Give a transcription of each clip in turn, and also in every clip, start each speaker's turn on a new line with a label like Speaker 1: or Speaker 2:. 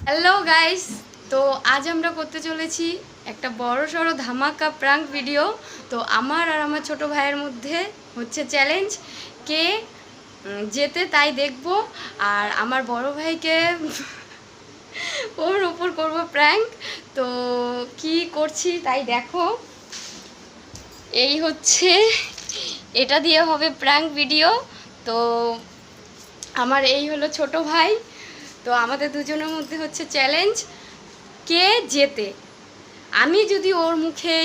Speaker 1: Hello guys, তো আজ আমরা করতে চলেছি একটা বড় সড়ো ধামাকা প্রাঙ্ক ভিডিও। তো আমার আর আমার ছোট ভাইয়ের মধ্যে হচ্ছে চ্যালেঞ্জ, কে যেতে তাই দেখব। আর আমার বড় ভাইকে ওর উপর করব প্র্যাঙ্ক। তো কি করছি তাই দেখো। এই হচ্ছে, এটা দিয়ে হবে প্র্যাঙ্ক ভিডিও। তো আমার এই হলো ছোট ভাই। তো আমাদের দুজনের মধ্যে হচ্ছে চ্যালেঞ্জ, কে জেতে। আমি যদি ওর মুখে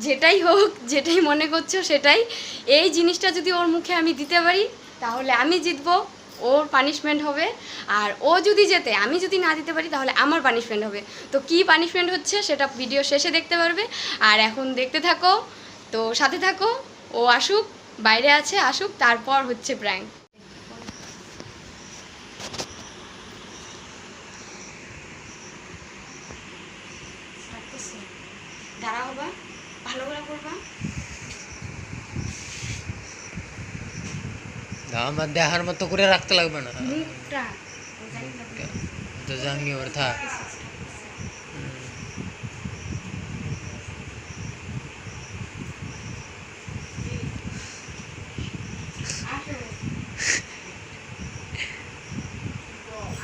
Speaker 1: যেটাই হোক, যেটাই মনে করছো সেটাই, এই জিনিসটা যদি ওর মুখে আমি দিতে পারি তাহলে আমি জিতবো, ওর পানিশমেন্ট হবে। আর ও যদি জেতে, আমি যদি না দিতে পারি তাহলে আমার পানিশমেন্ট হবে। তো কি পানিশমেন্ট হচ্ছে সেটা ভিডিও শেষে দেখতে পারবে। আর এখন দেখতে থাকো, তো সাথে থাকো। ও আসুক, বাইরে আছে, আসুক, তারপর হচ্ছে প্র্যাঙ্ক। দাঁড়াও বা, ভালো করে করবা।
Speaker 2: আমার দেখার মতো করে রাখতে লাগবে না,
Speaker 1: মুখটা
Speaker 2: তো জাঙ্গি ওর থা।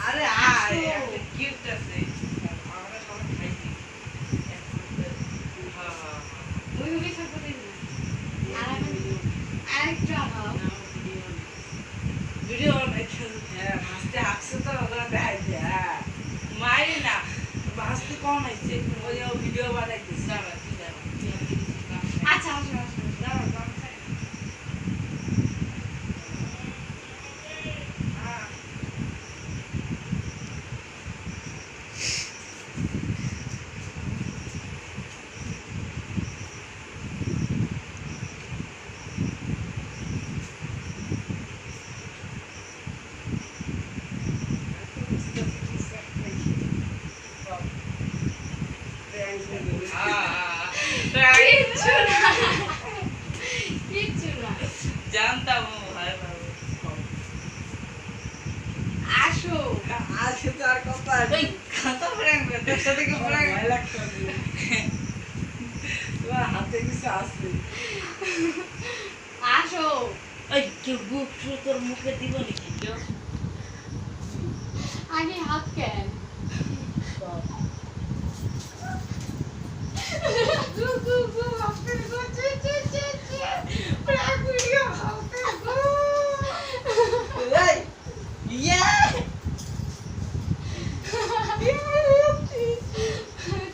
Speaker 3: আরে আরে একটা গিফট আছে আমরা সবাই খাইছি
Speaker 1: ওই মুভি থাকতে দিন না। আরেকটা দাও।
Speaker 3: ভিডিও বানাইছে। হ্যাঁ ভাসতে আসছে তো ওরা দেখাই দে। হ্যাঁ মাইরি না, ভাসতে কোন আইছে ওই ভিডিও বানাইতেছে।
Speaker 1: আচ্ছা আচ্ছা আচ্ছা, দাও দাও। কিচ্ছু না, কিচ্ছু না।
Speaker 3: জানতাম ভাই ভাই
Speaker 1: আসো।
Speaker 3: আজকে তো আর কথা ওই কত প্র্যাঙ্ক তোর সাথে কি প্র্যাঙ্ক ভয় লাগতো তোমার হাতে কিছু আছে।
Speaker 1: আসো।
Speaker 3: ওই কি বুক তোর মুখে দিব নাকি কেউ?
Speaker 1: আগে হাত কেন? গু গু গু, আপনি গো চি চি চি চি, প্র্যাঙ্ক ভিডিও আপনি গো।
Speaker 3: এই ইয়ে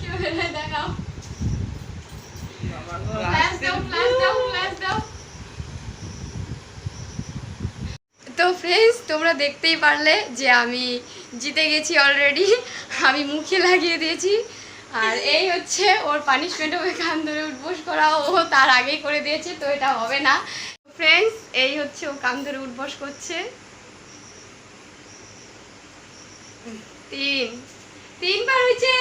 Speaker 1: ক্যামেরায় দেখাও। ফ্ল্যাশ দাও, ফ্ল্যাশ দাও, ফ্ল্যাশ দাও। তো ফ্রেন্ডস, তোমরা দেখতেই পারলে যে আমি জিতে গেছি অলরেডি। আমি মুখে লাগিয়ে দিয়েছি। আর এই হচ্ছে ওর পানিশমেন্ট, হবে কান ধরে উঠবোস করা। ও তার আগেই করে দিয়েছে, তো এটা হবে না। ফ্রেন্ডস, এই হচ্ছে ও কান ধরে উঠবোস করছে। 3 বার হয়েছে।